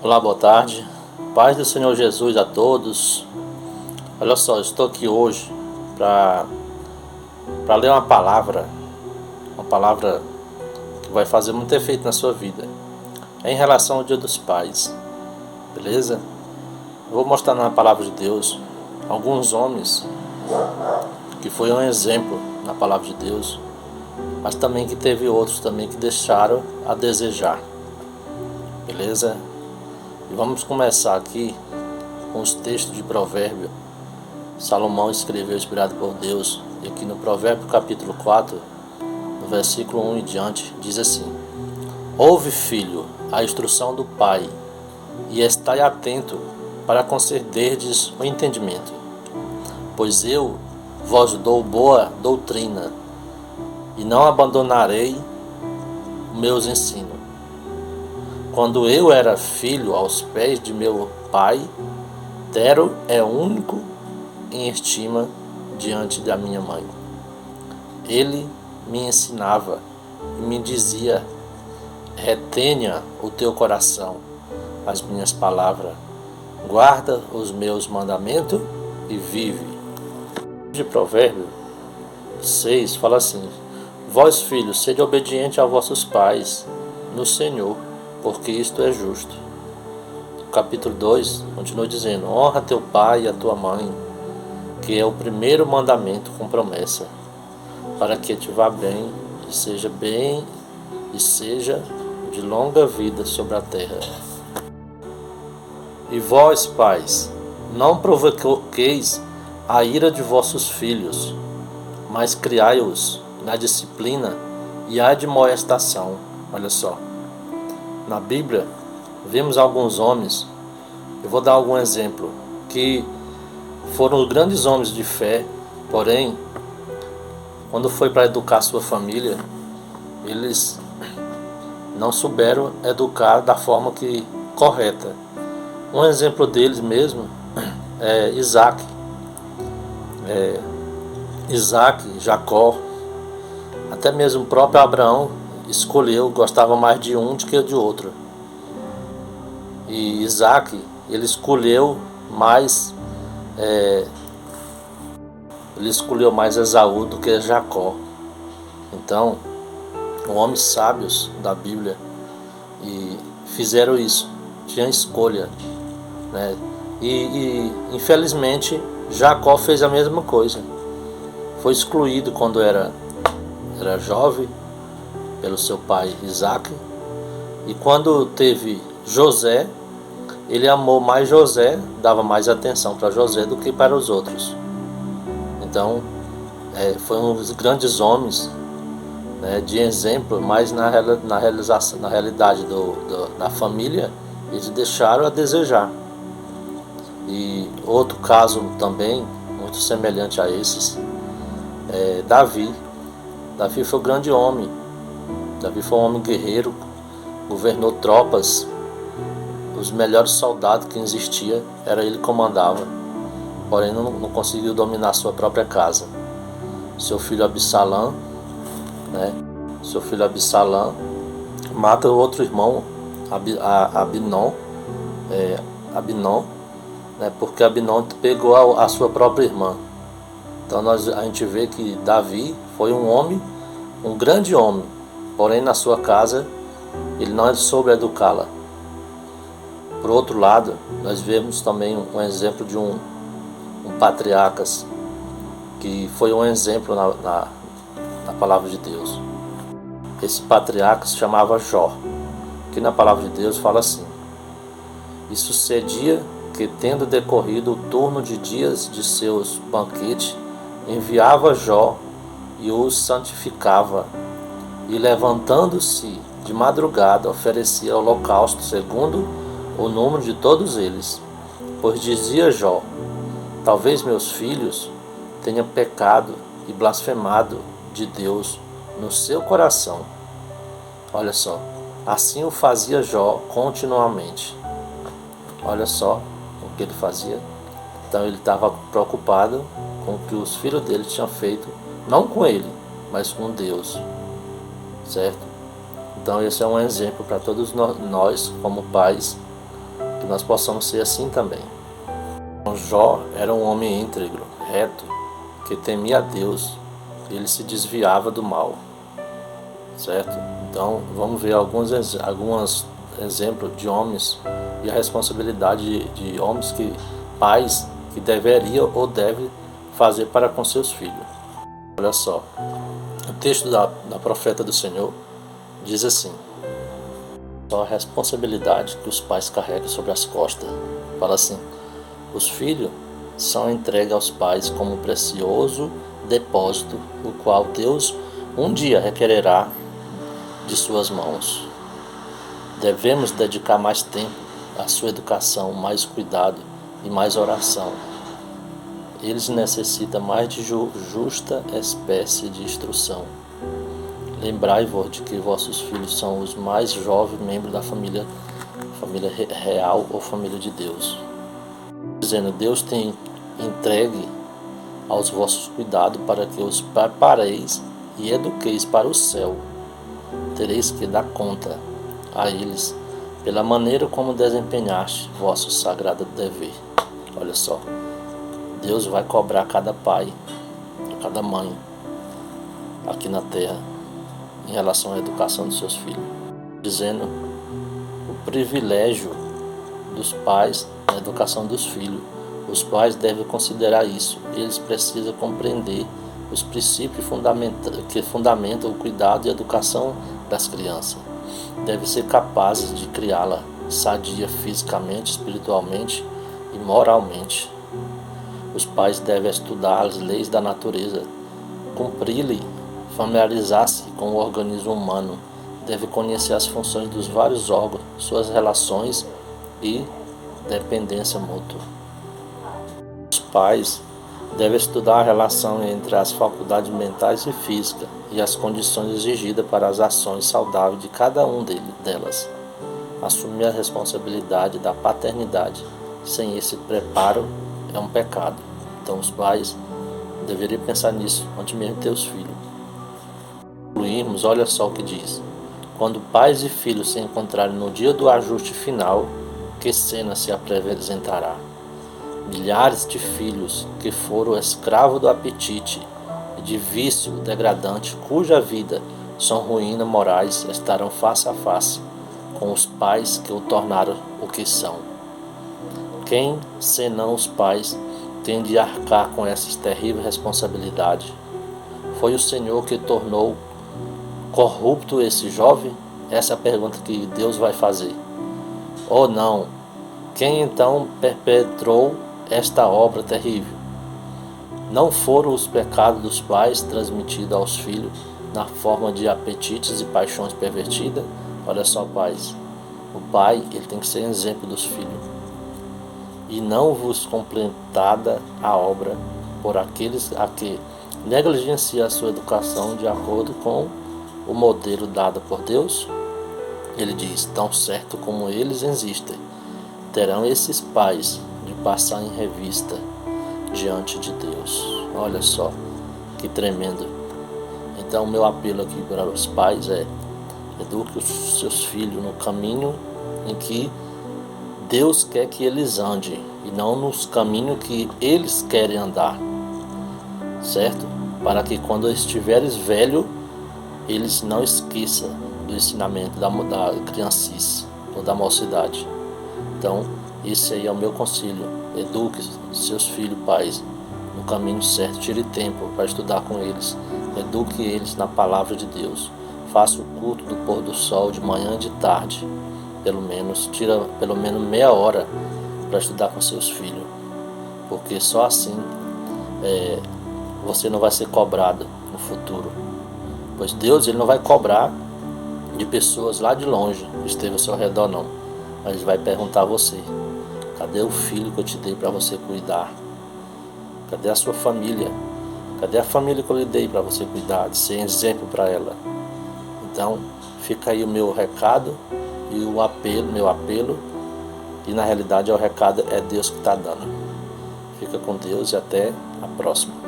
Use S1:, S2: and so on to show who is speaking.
S1: Olá, boa tarde. Paz do Senhor Jesus a todos. Olha só, estou aqui hoje para ler uma palavra que vai fazer muito efeito na sua vida. É em relação ao Dia dos Pais, beleza? Eu vou mostrar na palavra de Deus alguns homens que foi um exemplo na palavra de Deus, mas também que teve outros também que deixaram a desejar, beleza? E vamos começar aqui com os textos de Provérbio. Salomão escreveu inspirado por Deus, e aqui no Provérbio capítulo 4, no versículo 1 em diante, diz assim: Ouve, filho, a instrução do pai, e estai atento para concederdes o entendimento. Pois eu vos dou boa doutrina, e não abandonarei meus ensinos. Quando eu era filho aos pés de meu pai, Tero é único em estima diante da minha mãe. Ele me ensinava e me dizia: retenha o teu coração as minhas palavras, guarda os meus mandamentos e vive. De Provérbio 6 fala assim: vós, filhos, sede obedientes a vossos pais no Senhor, porque isto é justo. Capítulo 2 continua dizendo: honra teu pai e a tua mãe, que é o primeiro mandamento com promessa, para que te vá bem e seja de longa vida sobre a terra. E vós, pais, não provoqueis a ira de vossos filhos, mas criai-os na disciplina e admoestação. Olha só, na Bíblia vemos alguns homens, eu vou dar algum exemplo, que foram grandes homens de fé, porém, quando foi para educar sua família, eles não souberam educar da forma correta. Um exemplo deles mesmo é Isaac, Jacó, até mesmo o próprio Abraão gostava mais de um do que de outro. E Isaac, ele escolheu mais Esaú do que Jacó. Então, homens sábios da Bíblia e fizeram isso, tinham escolha, né? E infelizmente Jacó fez a mesma coisa. Foi excluído quando era jovem pelo seu pai Isaac, e quando teve José, ele amou mais José, dava mais atenção para José do que para os outros. Então, foi um dos grandes homens, né, de exemplo, mas na realidade da família, eles deixaram a desejar. E outro caso também, muito semelhante a esses, é Davi. Davi foi um grande homem. Davi foi um homem guerreiro, governou tropas. Os melhores soldados que existia, era ele que comandava. Porém não conseguiu dominar sua própria casa. Seu filho Absalão, mata o outro irmão, Abinom, porque Abinom pegou a sua própria irmã. Então a gente vê que Davi foi um homem, um grande homem, porém na sua casa ele não soube educá-la. Por outro lado, nós vemos também um exemplo de um patriarcas, que foi um exemplo na palavra de Deus. Esse patriarca se chamava Jó, que na palavra de Deus fala assim: e sucedia que, tendo decorrido o turno de dias de seus banquetes, enviava Jó e os santificava, e levantando-se de madrugada oferecia holocausto segundo o número de todos eles. Pois dizia Jó: talvez meus filhos tenham pecado e blasfemado de Deus no seu coração. Olha só, assim o fazia Jó continuamente. Olha só o que ele fazia. Então ele estava preocupado com o que os filhos dele tinham feito, não com ele, mas com Deus, certo? Então esse é um exemplo para todos nós, como pais, que nós possamos ser assim também. Então, Jó era um homem íntegro, reto, que temia a Deus, ele se desviava do mal, certo? Então vamos ver alguns exemplos de homens e a responsabilidade de homens, pais que deveriam ou devem fazer para com seus filhos. Olha só, o texto da profeta do Senhor diz assim: só a responsabilidade que os pais carregam sobre as costas. Fala assim: os filhos são entregues aos pais como um precioso depósito, o qual Deus um dia requererá de suas mãos. Devemos dedicar mais tempo à sua educação, mais cuidado e mais oração. Eles necessitam mais de justa espécie de instrução. Lembrai-vos de que vossos filhos são os mais jovens membros da família real ou família de Deus. Dizendo, Deus tem entregue aos vossos cuidados para que os prepareis e eduqueis para o céu. Tereis que dar conta a eles pela maneira como desempenhaste vosso sagrado dever. Olha só, Deus vai cobrar cada pai, cada mãe aqui na terra em relação à educação dos seus filhos, dizendo o privilégio dos pais na educação dos filhos. Os pais devem considerar isso. Eles precisam compreender os princípios que fundamentam o cuidado e a educação das crianças. Devem ser capazes de criá-la sadia fisicamente, espiritualmente e moralmente. Os pais devem estudar as leis da natureza, cumpri-lhe, familiarizar-se com o organismo humano, devem conhecer as funções dos vários órgãos, suas relações e dependência mútua. Os pais devem estudar a relação entre as faculdades mentais e físicas e as condições exigidas para as ações saudáveis de cada delas. Assumir a responsabilidade da paternidade sem esse preparo é um pecado. Então os pais deveriam pensar nisso antes mesmo de ter os filhos. Concluímos, olha só o que diz: quando pais e filhos se encontrarem no dia do ajuste final, que cena se apresentará? Milhares de filhos que foram escravos do apetite e de vício degradante, cuja vida são ruínas morais, estarão face a face com os pais que o tornaram o que são. Quem, senão os pais, tem de arcar com essas terríveis responsabilidades? Foi o Senhor que tornou corrupto esse jovem? Essa é a pergunta que Deus vai fazer. Ou não? Quem então perpetrou esta obra terrível? Não foram os pecados dos pais transmitidos aos filhos na forma de apetites e paixões pervertidas? Olha só, pais, o pai ele tem que ser exemplo dos filhos. E não vos completada a obra por aqueles a que negligenciam a sua educação de acordo com o modelo dado por Deus? Ele diz: tão certo como eles existem, terão esses pais de passar em revista diante de Deus. Olha só, que tremendo. Então o meu apelo aqui para os pais é: eduque os seus filhos no caminho em que Deus quer que eles andem e não nos caminhos que eles querem andar, certo? Para que quando estiveres velho, eles não esqueçam do ensinamento da criancice ou da mocidade. Então, esse aí é o meu conselho: eduque seus filhos, pais, no caminho certo, tire tempo para estudar com eles, eduque eles na palavra de Deus, faça o culto do pôr do sol de manhã e de tarde, tira pelo menos meia hora para estudar com seus filhos, porque só assim você não vai ser cobrado no futuro, pois Deus ele não vai cobrar de pessoas lá de longe que estejam ao seu redor não, mas Ele vai perguntar a você: cadê o filho que eu te dei para você cuidar? Cadê a sua família? Cadê a família que eu lhe dei para você cuidar, de ser exemplo para ela? Então fica aí o meu recado e meu apelo, e na realidade o recado é Deus que está dando. Fica com Deus e até a próxima.